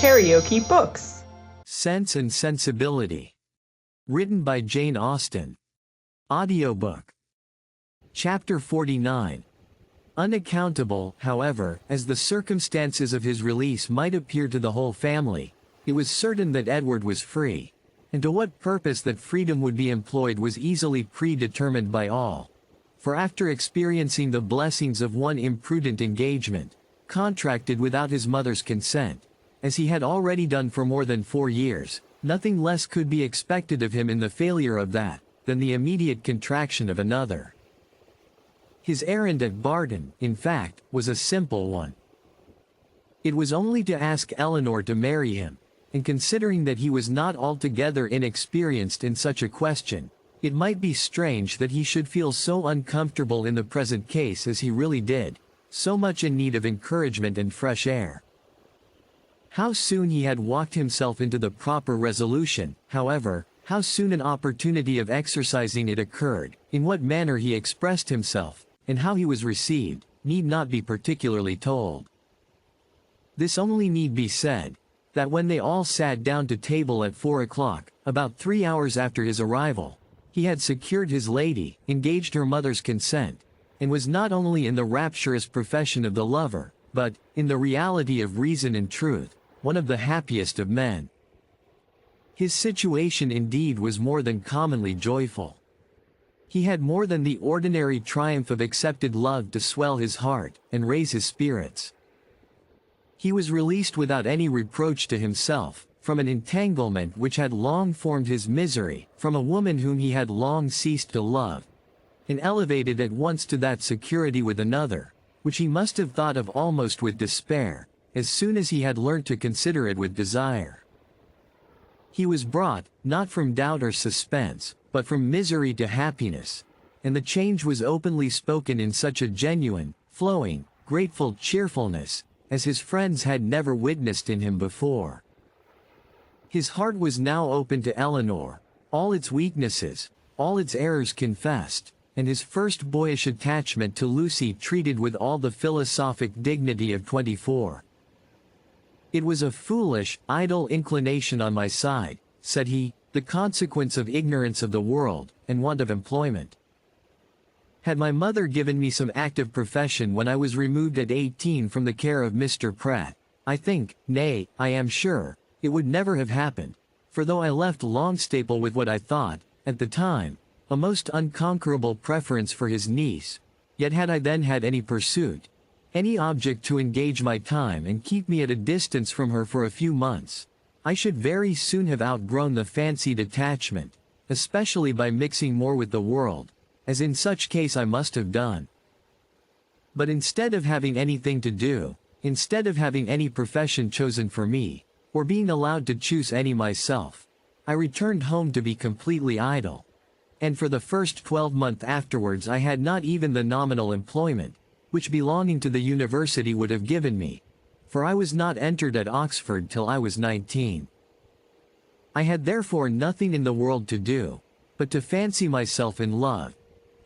KaraokeBooks. Sense and Sensibility. Written by Jane Austen. Audiobook. Chapter 49. Unaccountable, however, as the circumstances of his release might appear to the whole family, it was certain that Edward was free, and to what purpose that freedom would be employed was easily predetermined by all. For after experiencing the blessings of one imprudent engagement, contracted without his mother's consent, as he had already done for more than 4 years, nothing less could be expected of him in the failure of that, than the immediate contraction of another. His errand at Barton, in fact, was a simple one. It was only to ask Eleanor to marry him, and considering that he was not altogether inexperienced in such a question, it might be strange that he should feel so uncomfortable in the present case as he really did, so much in need of encouragement and fresh air. How soon he had walked himself into the proper resolution, however, how soon an opportunity of exercising it occurred, in what manner he expressed himself, and how he was received, need not be particularly told. This only need be said, that when they all sat down to table at 4 o'clock, about 3 hours after his arrival, he had secured his lady, engaged her mother's consent, and was not only in the rapturous profession of the lover, but, in the reality of reason and truth, one of the happiest of men. His situation indeed was more than commonly joyful. He had more than the ordinary triumph of accepted love to swell his heart, and raise his spirits. He was released without any reproach to himself, from an entanglement which had long formed his misery, from a woman whom he had long ceased to love, and elevated at once to that security with another, which he must have thought of almost with despair, as soon as he had learnt to consider it with desire. He was brought, not from doubt or suspense, but from misery to happiness, and the change was openly spoken in such a genuine, flowing, grateful cheerfulness, as his friends had never witnessed in him before. His heart was now open to Eleanor, all its weaknesses, all its errors confessed, and his first boyish attachment to Lucy treated with all the philosophic dignity of 24. "It was a foolish, idle inclination on my side," said he, "the consequence of ignorance of the world, and want of employment. Had my mother given me some active profession when I was removed at 18 from the care of Mr. Pratt, I think, nay, I am sure, it would never have happened, for though I left Longstaple with what I thought, at the time, a most unconquerable preference for his niece, yet had I then had any pursuit, any object to engage my time and keep me at a distance from her for a few months, I should very soon have outgrown the fancied attachment, especially by mixing more with the world, as in such case I must have done. But instead of having anything to do, instead of having any profession chosen for me, or being allowed to choose any myself, I returned home to be completely idle. And for the first 12 months afterwards I had not even the nominal employment, which belonging to the university would have given me, for I was not entered at Oxford till I was 19. I had therefore nothing in the world to do, but to fancy myself in love,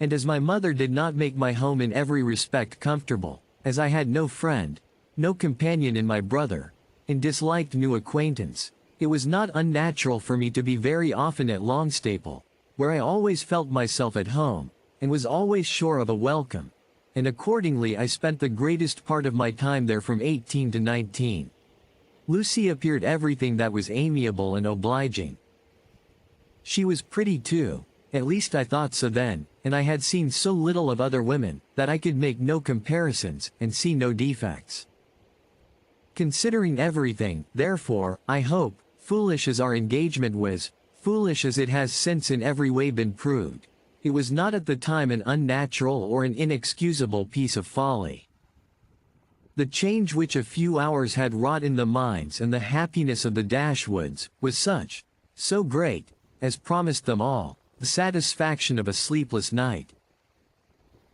and as my mother did not make my home in every respect comfortable, as I had no friend, no companion in my brother, and disliked new acquaintance, it was not unnatural for me to be very often at Longstaple, where I always felt myself at home, and was always sure of a welcome, and accordingly I spent the greatest part of my time there from 18 to 19. Lucy appeared everything that was amiable and obliging. She was pretty too, at least I thought so then, and I had seen so little of other women, that I could make no comparisons, and see no defects. Considering everything, therefore, I hope, foolish as our engagement was, foolish as it has since in every way been proved, it was not at the time an unnatural or an inexcusable piece of folly. The change which a few hours had wrought in the minds and the happiness of the Dashwoods, was such, so great, as promised them all, the satisfaction of a sleepless night.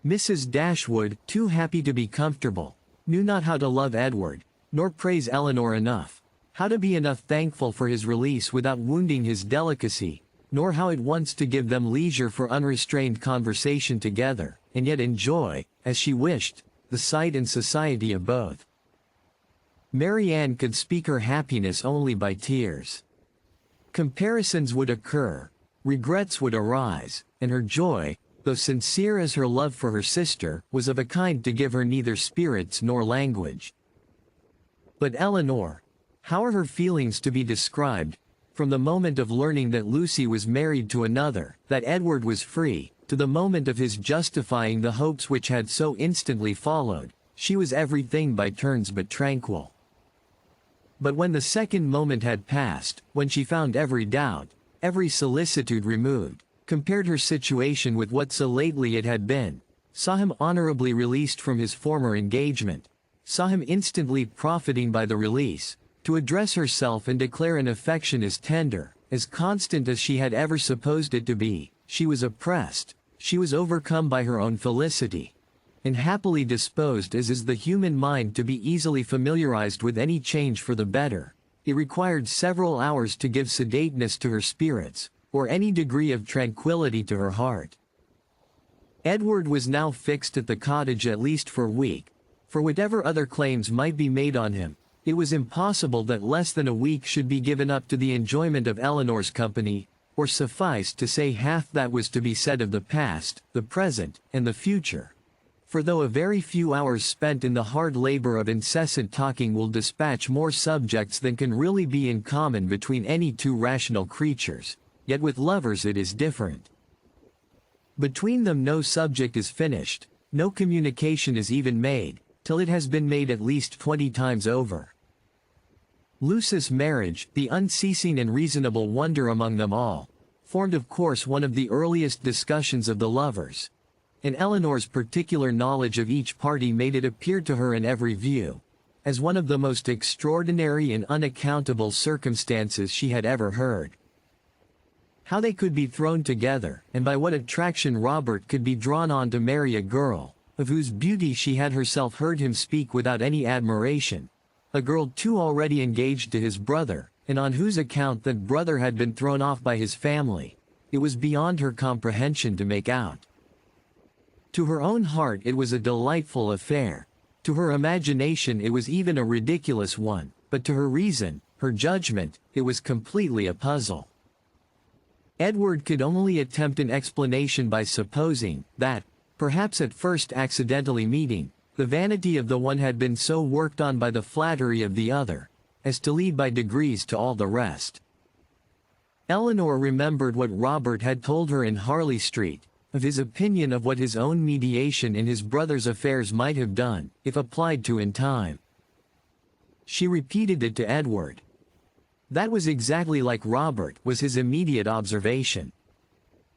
Mrs. Dashwood, too happy to be comfortable, knew not how to love Edward, nor praise Eleanor enough, how to be enough thankful for his release without wounding his delicacy, nor how at once to give them leisure for unrestrained conversation together, and yet enjoy, as she wished, the sight and society of both. Marianne could speak her happiness only by tears. Comparisons would occur, regrets would arise, and her joy, though sincere as her love for her sister, was of a kind to give her neither spirits nor language. But Eleanor, how are her feelings to be described, from the moment of learning that Lucy was married to another, that Edward was free, to the moment of his justifying the hopes which had so instantly followed, she was everything by turns but tranquil. But when the second moment had passed, when she found every doubt, every solicitude removed, compared her situation with what so lately it had been, saw him honorably released from his former engagement, saw him instantly profiting by the release, to address herself and declare an affection as tender, as constant as she had ever supposed it to be, she was oppressed, she was overcome by her own felicity, and happily disposed as is the human mind to be easily familiarized with any change for the better. It required several hours to give sedateness to her spirits, or any degree of tranquility to her heart. Edward was now fixed at the cottage at least for a week. For whatever other claims might be made on him, it was impossible that less than a week should be given up to the enjoyment of Eleanor's company, or suffice to say half that was to be said of the past, the present, and the future. For though a very few hours spent in the hard labor of incessant talking will dispatch more subjects than can really be in common between any two rational creatures, yet with lovers it is different. Between them no subject is finished, no communication is even made, till it has been made at least 20 times over. Lucy's marriage, the unceasing and reasonable wonder among them all, formed of course one of the earliest discussions of the lovers, and Eleanor's particular knowledge of each party made it appear to her in every view, as one of the most extraordinary and unaccountable circumstances she had ever heard. How they could be thrown together, and by what attraction Robert could be drawn on to marry a girl, of whose beauty she had herself heard him speak without any admiration, a girl too already engaged to his brother, and on whose account that brother had been thrown off by his family, it was beyond her comprehension to make out. To her own heart it was a delightful affair, to her imagination it was even a ridiculous one, but to her reason, her judgment, it was completely a puzzle. Edward could only attempt an explanation by supposing that, perhaps at first accidentally meeting, the vanity of the one had been so worked on by the flattery of the other, as to lead by degrees to all the rest. Eleanor remembered what Robert had told her in Harley Street, of his opinion of what his own mediation in his brother's affairs might have done, if applied to in time. She repeated it to Edward. That was exactly like Robert, was his immediate observation.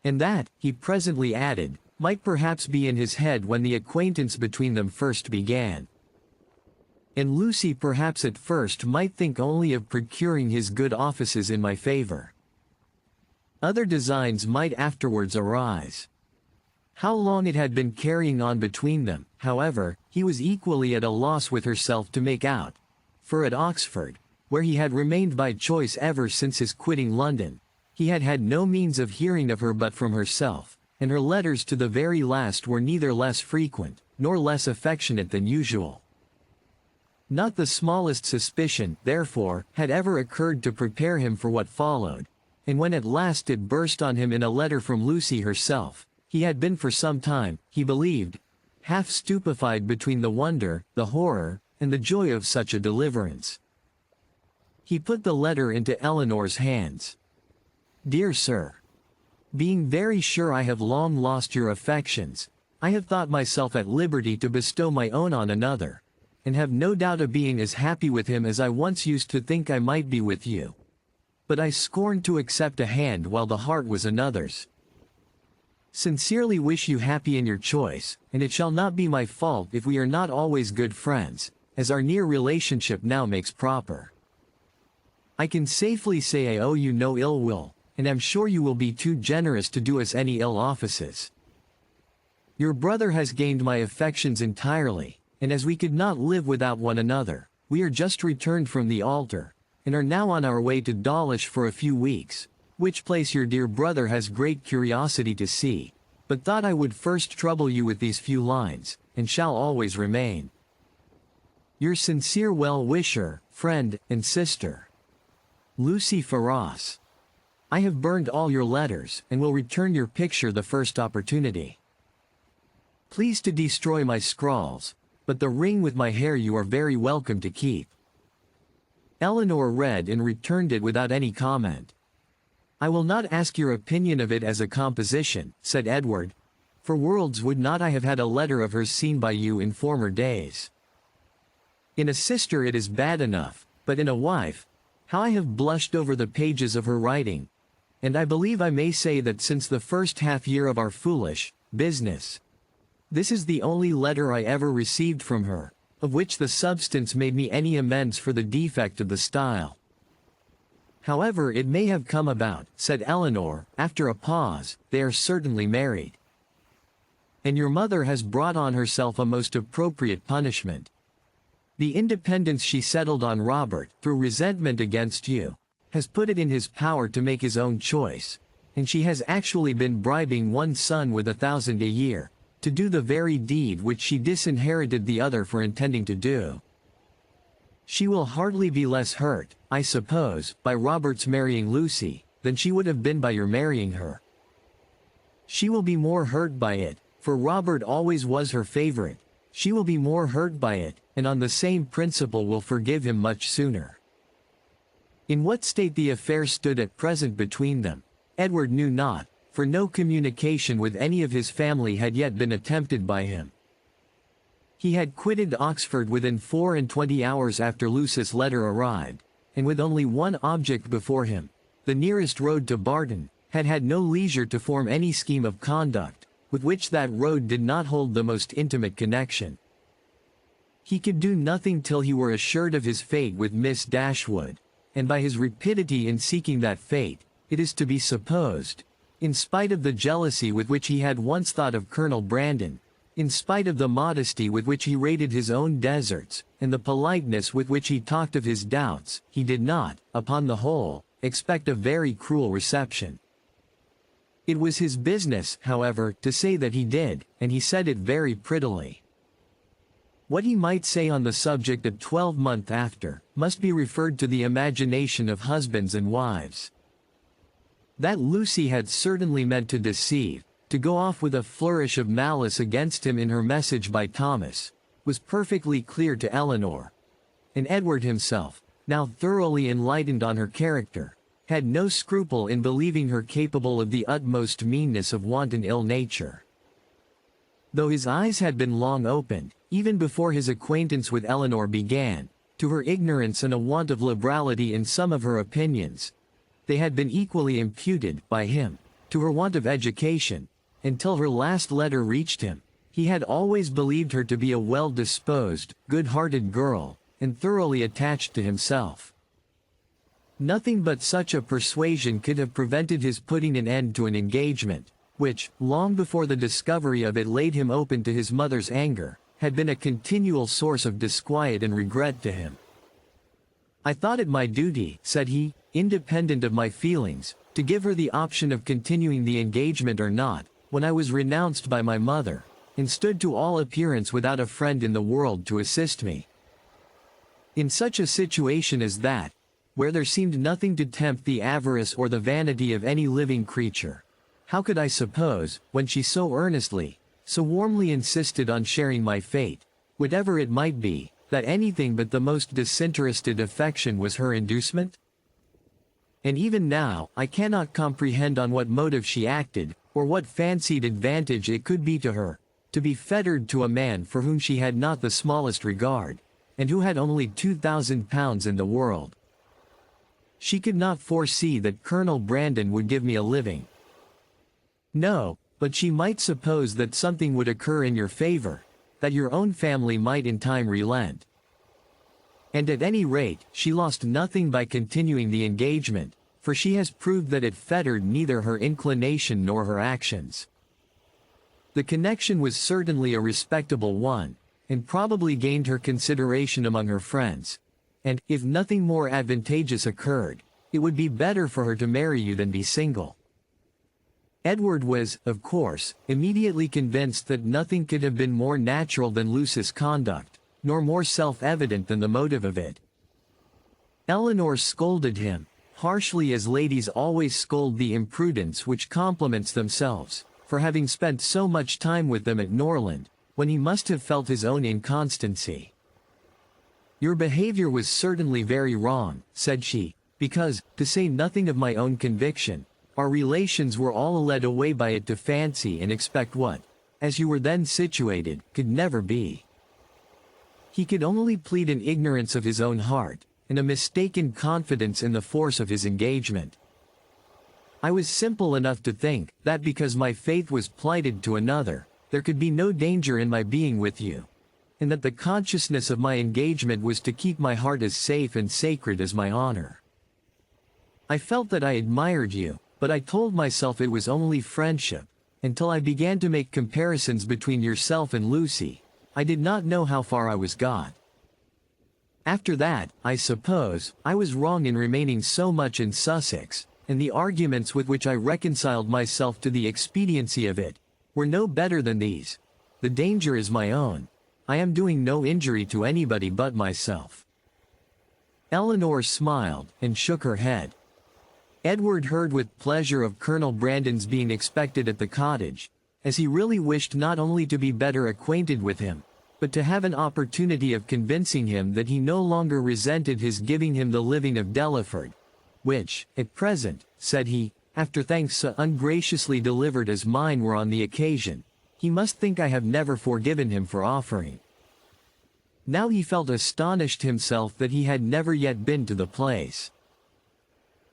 And that, he presently added, might perhaps be in his head when the acquaintance between them first began. And Lucy perhaps at first might think only of procuring his good offices in my favor. Other designs might afterwards arise. How long it had been carrying on between them, however, he was equally at a loss with herself to make out, for at Oxford, where he had remained by choice ever since his quitting London, he had had no means of hearing of her but from herself, and her letters to the very last were neither less frequent, nor less affectionate than usual. Not the smallest suspicion, therefore, had ever occurred to prepare him for what followed, and when at last it burst on him in a letter from Lucy herself, he had been for some time, he believed, half stupefied between the wonder, the horror, and the joy of such a deliverance. He put the letter into Eleanor's hands. Dear Sir, being very sure I have long lost your affections, I have thought myself at liberty to bestow my own on another, and have no doubt of being as happy with him as I once used to think I might be with you. But I scorned to accept a hand while the heart was another's. Sincerely wish you happy in your choice, and it shall not be my fault if we are not always good friends, as our near relationship now makes proper. I can safely say I owe you no ill will, and am sure you will be too generous to do us any ill offices. Your brother has gained my affections entirely, and as we could not live without one another, we are just returned from the altar, and are now on our way to Dawlish for a few weeks, which place your dear brother has great curiosity to see, but thought I would first trouble you with these few lines, and shall always remain. Your sincere well-wisher, friend, and sister, Lucy Ferros. I have burned all your letters, and will return your picture the first opportunity. Please to destroy my scrawls, but the ring with my hair you are very welcome to keep. Eleanor read and returned it without any comment. I will not ask your opinion of it as a composition, said Edward. For worlds would not I have had a letter of hers seen by you in former days. In a sister it is bad enough, but in a wife, how I have blushed over the pages of her writing. And I believe I may say that since the first half year of our foolish business, this is the only letter I ever received from her, of which the substance made me any amends for the defect of the style. However it may have come about, said Eleanor, after a pause, they are certainly married. And your mother has brought on herself a most appropriate punishment. The independence she settled on Robert, through resentment against you, has put it in his power to make his own choice, and she has actually been bribing one son with 1,000 a year, to do the very deed which she disinherited the other for intending to do. She will hardly be less hurt, I suppose, by Robert's marrying Lucy, than she would have been by your marrying her. She will be more hurt by it, for Robert always was her favorite. She will be more hurt by it, and on the same principle will forgive him much sooner. In what state the affair stood at present between them, Edward knew not, for no communication with any of his family had yet been attempted by him. He had quitted Oxford within 24 hours after Lucy's letter arrived, and with only one object before him, the nearest road to Barton, had had no leisure to form any scheme of conduct, with which that road did not hold the most intimate connection. He could do nothing till he were assured of his fate with Miss Dashwood, and by his rapidity in seeking that fate, it is to be supposed, in spite of the jealousy with which he had once thought of Colonel Brandon, in spite of the modesty with which he rated his own deserts, and the politeness with which he talked of his doubts, he did not, upon the whole, expect a very cruel reception. It was his business, however, to say that he did, and he said it very prettily. What he might say on the subject a 12-month after, must be referred to the imagination of husbands and wives. That Lucy had certainly meant to deceive, to go off with a flourish of malice against him in her message by Thomas, was perfectly clear to Eleanor. And Edward himself, now thoroughly enlightened on her character, had no scruple in believing her capable of the utmost meanness of wanton ill nature. Though his eyes had been long opened, even before his acquaintance with Eleanor began, to her ignorance and a want of liberality in some of her opinions, they had been equally imputed, by him, to her want of education. Until her last letter reached him, he had always believed her to be a well-disposed, good-hearted girl, and thoroughly attached to himself. Nothing but such a persuasion could have prevented his putting an end to an engagement, which, long before the discovery of it laid him open to his mother's anger, had been a continual source of disquiet and regret to him. I thought it my duty, said he, independent of my feelings, to give her the option of continuing the engagement or not, when I was renounced by my mother, and stood to all appearance without a friend in the world to assist me. In such a situation as that, where there seemed nothing to tempt the avarice or the vanity of any living creature, how could I suppose, when she so earnestly, so warmly insisted on sharing my fate, whatever it might be, that anything but the most disinterested affection was her inducement? And even now, I cannot comprehend on what motive she acted, or what fancied advantage it could be to her, to be fettered to a man for whom she had not the smallest regard, and who had only £2,000 in the world. She could not foresee that Colonel Brandon would give me a living. No, but she might suppose that something would occur in your favor, that your own family might in time relent. And at any rate, she lost nothing by continuing the engagement, for she has proved that it fettered neither her inclination nor her actions. The connection was certainly a respectable one, and probably gained her consideration among her friends, and, if nothing more advantageous occurred, it would be better for her to marry you than be single. Edward was, of course, immediately convinced that nothing could have been more natural than Lucy's conduct, nor more self-evident than the motive of it. Eleanor scolded him, harshly as ladies always scold the imprudence which compliments themselves, for having spent so much time with them at Norland, when he must have felt his own inconstancy. "Your behavior was certainly very wrong," said she, "because, to say nothing of my own conviction, our relations were all led away by it to fancy and expect what, as you were then situated, could never be." He could only plead an ignorance of his own heart, and a mistaken confidence in the force of his engagement. "I was simple enough to think, that because my faith was plighted to another, there could be no danger in my being with you, and that the consciousness of my engagement was to keep my heart as safe and sacred as my honor. I felt that I admired you, but I told myself it was only friendship, until I began to make comparisons between yourself and Lucy. I did not know how far I was got. After that, I suppose, I was wrong in remaining so much in Sussex, and the arguments with which I reconciled myself to the expediency of it, were no better than these. The danger is my own. I am doing no injury to anybody but myself." Eleanor smiled, and shook her head. Edward heard with pleasure of Colonel Brandon's being expected at the cottage, as he really wished not only to be better acquainted with him, but to have an opportunity of convincing him that he no longer resented his giving him the living of Delaford, which, at present, said he, after thanks so ungraciously delivered as mine were on the occasion, he must think I have never forgiven him for offering. Now he felt astonished himself that he had never yet been to the place.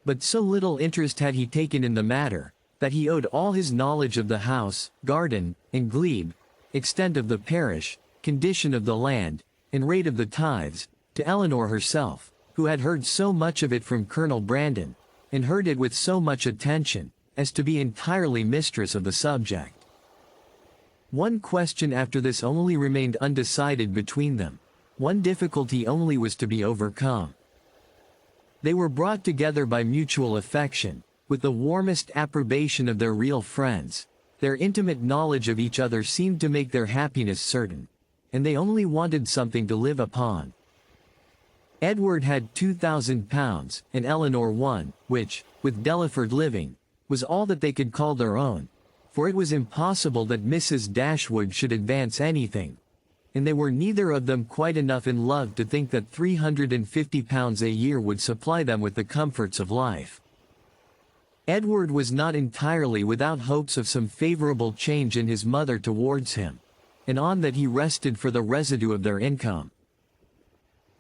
But so little interest had he taken in the matter, that he owed all his knowledge of the house, garden, and glebe, extent of the parish, condition of the land, and rate of the tithes, to Eleanor herself, who had heard so much of it from Colonel Brandon, and heard it with so much attention, as to be entirely mistress of the subject. One question after this only remained undecided between them. One difficulty only was to be overcome. They were brought together by mutual affection, with the warmest approbation of their real friends. Their intimate knowledge of each other seemed to make their happiness certain, and they only wanted something to live upon. Edward had £2,000, and Eleanor one, which, with Delaford living, was all that they could call their own, for it was impossible that Mrs. Dashwood should advance anything, and they were neither of them quite enough in love to think that £350 a year would supply them with the comforts of life. Edward was not entirely without hopes of some favorable change in his mother towards him, and on that he rested for the residue of their income.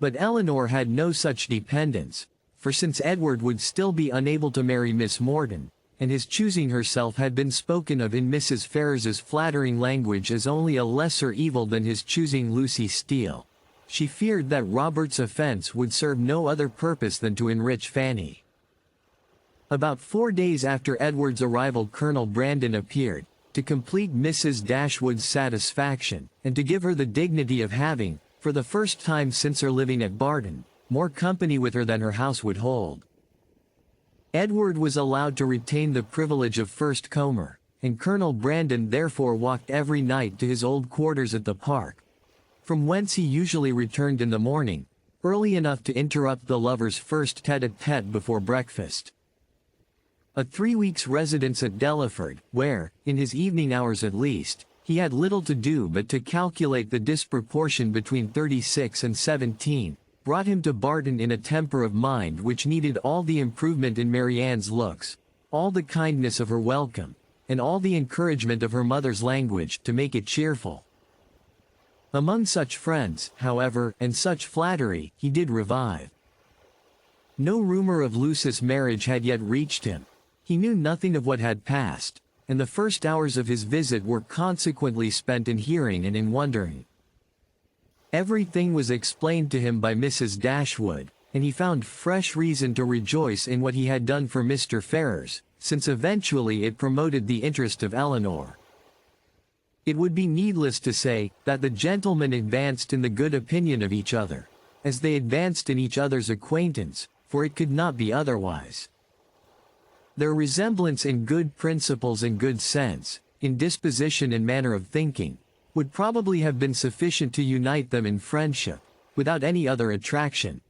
But Eleanor had no such dependence, for since Edward would still be unable to marry Miss Morden, and his choosing herself had been spoken of in Mrs. Ferrars's flattering language as only a lesser evil than his choosing Lucy Steele, she feared that Robert's offense would serve no other purpose than to enrich Fanny. About 4 days after Edward's arrival Colonel Brandon appeared, to complete Mrs. Dashwood's satisfaction, and to give her the dignity of having, for the first time since her living at Barton, more company with her than her house would hold. Edward was allowed to retain the privilege of first comer, and Colonel Brandon therefore walked every night to his old quarters at the park, from whence he usually returned in the morning, early enough to interrupt the lovers' first tete-a-tete before breakfast. A 3 weeks' residence at Delaford, where, in his evening hours at least, he had little to do but to calculate the disproportion between 36 and 17, brought him to Barton in a temper of mind which needed all the improvement in Marianne's looks, all the kindness of her welcome, and all the encouragement of her mother's language to make it cheerful. Among such friends, however, and such flattery, he did revive. No rumor of Lucy's marriage had yet reached him. He knew nothing of what had passed, and the first hours of his visit were consequently spent in hearing and in wondering. Everything was explained to him by Mrs. Dashwood, and he found fresh reason to rejoice in what he had done for Mr. Ferrars, since eventually it promoted the interest of Eleanor. It would be needless to say, that the gentlemen advanced in the good opinion of each other, as they advanced in each other's acquaintance, for it could not be otherwise. Their resemblance in good principles and good sense, in disposition and manner of thinking, would probably have been sufficient to unite them in friendship, without any other attraction.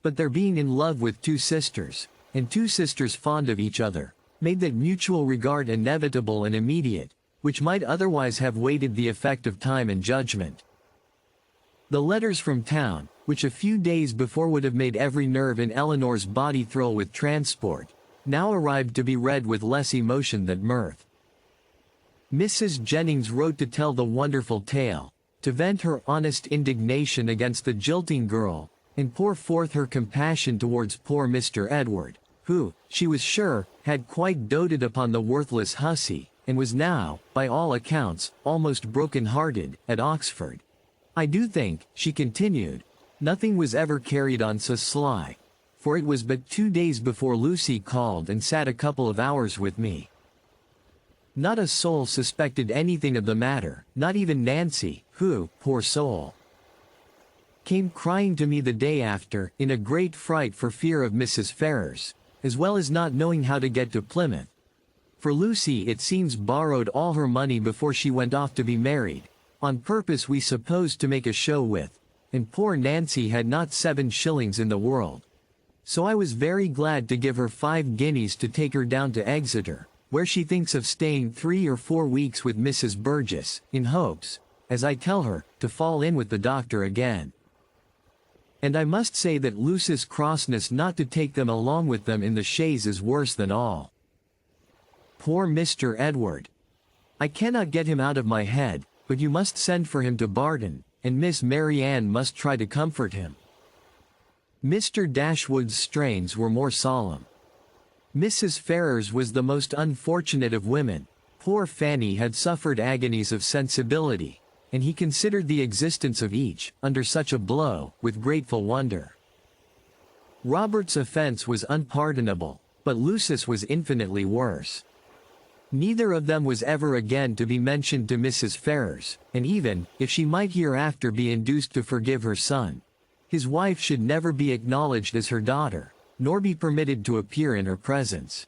But their being in love with two sisters, and two sisters fond of each other, made that mutual regard inevitable and immediate, which might otherwise have waited the effect of time and judgment. The letters from town, which a few days before would have made every nerve in Eleanor's body thrill with transport, now arrived to be read with less emotion than mirth. Mrs. Jennings wrote to tell the wonderful tale, to vent her honest indignation against the jilting girl, and pour forth her compassion towards poor Mr. Edward, who, she was sure, had quite doted upon the worthless hussy, and was now, by all accounts, almost broken-hearted, at Oxford. I do think, she continued, nothing was ever carried on so sly, for it was but 2 days before Lucy called and sat a couple of hours with me. Not a soul suspected anything of the matter, not even Nancy, who, poor soul, came crying to me the day after, in a great fright for fear of Mrs. Ferrars, as well as not knowing how to get to Plymouth. For Lucy, it seems, borrowed all her money before she went off to be married, on purpose we suppose to make a show with, and poor Nancy had not 7 shillings in the world. So I was very glad to give her 5 guineas to take her down to Exeter, where she thinks of staying 3 or 4 weeks with Mrs. Burgess, in hopes, as I tell her, to fall in with the doctor again. And I must say that Lucy's crossness not to take them along with them in the chaise is worse than all. Poor Mr. Edward! I cannot get him out of my head, but you must send for him to Barton, and Miss Marianne must try to comfort him. Mr. Dashwood's strains were more solemn. Mrs. Ferrars was the most unfortunate of women. Poor Fanny had suffered agonies of sensibility, and he considered the existence of each, under such a blow, with grateful wonder. Robert's offence was unpardonable, but Lucy's was infinitely worse. Neither of them was ever again to be mentioned to Mrs. Ferrars, and even, if she might hereafter be induced to forgive her son, his wife should never be acknowledged as her daughter, nor be permitted to appear in her presence.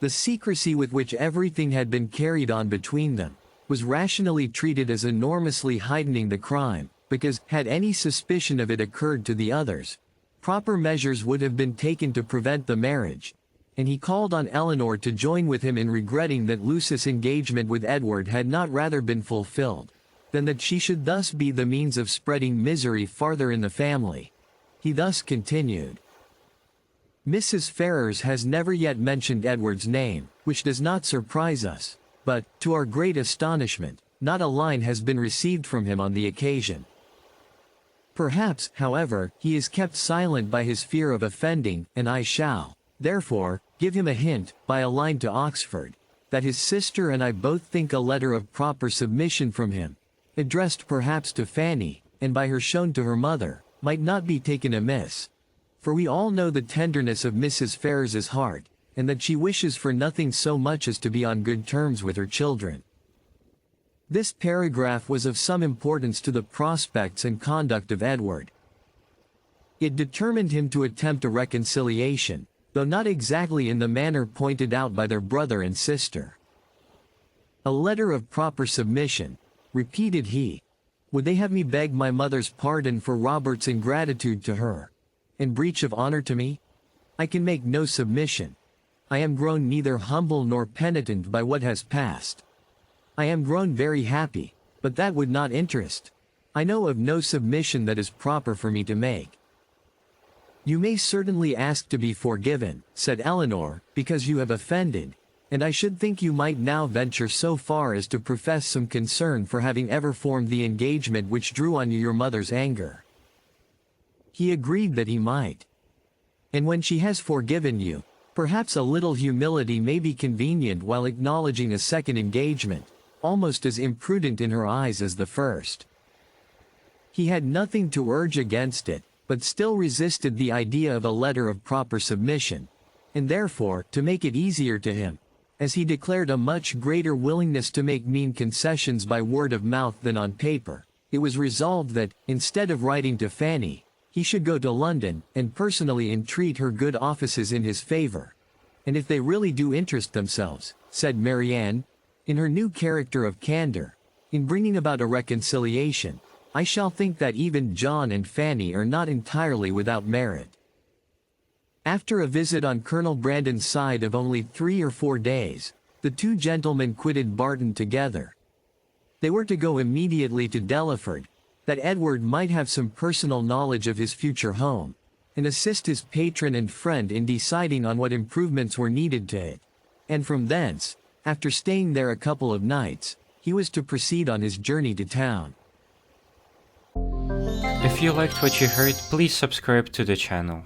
The secrecy with which everything had been carried on between them, was rationally treated as enormously heightening the crime, because, had any suspicion of it occurred to the others, proper measures would have been taken to prevent the marriage, and he called on Eleanor to join with him in regretting that Lucy's engagement with Edward had not rather been fulfilled, than that she should thus be the means of spreading misery farther in the family. He thus continued. Mrs. Ferrars has never yet mentioned Edward's name, which does not surprise us, but, to our great astonishment, not a line has been received from him on the occasion. Perhaps, however, he is kept silent by his fear of offending, and I shall, therefore, give him a hint, by a line to Oxford, that his sister and I both think a letter of proper submission from him, addressed perhaps to Fanny, and by her shown to her mother, might not be taken amiss. For we all know the tenderness of Mrs. Ferrars's heart, and that she wishes for nothing so much as to be on good terms with her children. This paragraph was of some importance to the prospects and conduct of Edward. It determined him to attempt a reconciliation, though not exactly in the manner pointed out by their brother and sister. A letter of proper submission, repeated he. Would they have me beg my mother's pardon for Robert's ingratitude to her, and breach of honor to me? I can make no submission. I am grown neither humble nor penitent by what has passed. I am grown very happy, but that would not interest. I know of no submission that is proper for me to make. You may certainly ask to be forgiven, said Eleanor, because you have offended, and I should think you might now venture so far as to profess some concern for having ever formed the engagement which drew on you your mother's anger. He agreed that he might. And when she has forgiven you, perhaps a little humility may be convenient while acknowledging a second engagement, almost as imprudent in her eyes as the first. He had nothing to urge against it, but still resisted the idea of a letter of proper submission, and therefore, to make it easier to him, as he declared a much greater willingness to make mean concessions by word of mouth than on paper, it was resolved that, instead of writing to Fanny, he should go to London, and personally entreat her good offices in his favor. And if they really do interest themselves, said Marianne, in her new character of candor, in bringing about a reconciliation, I shall think that even John and Fanny are not entirely without merit. After a visit on Colonel Brandon's side of only 3 or 4 days, the two gentlemen quitted Barton together. They were to go immediately to Delaford, that Edward might have some personal knowledge of his future home, and assist his patron and friend in deciding on what improvements were needed to it. And from thence, after staying there a couple of nights, he was to proceed on his journey to town. If you liked what you heard, please subscribe to the channel.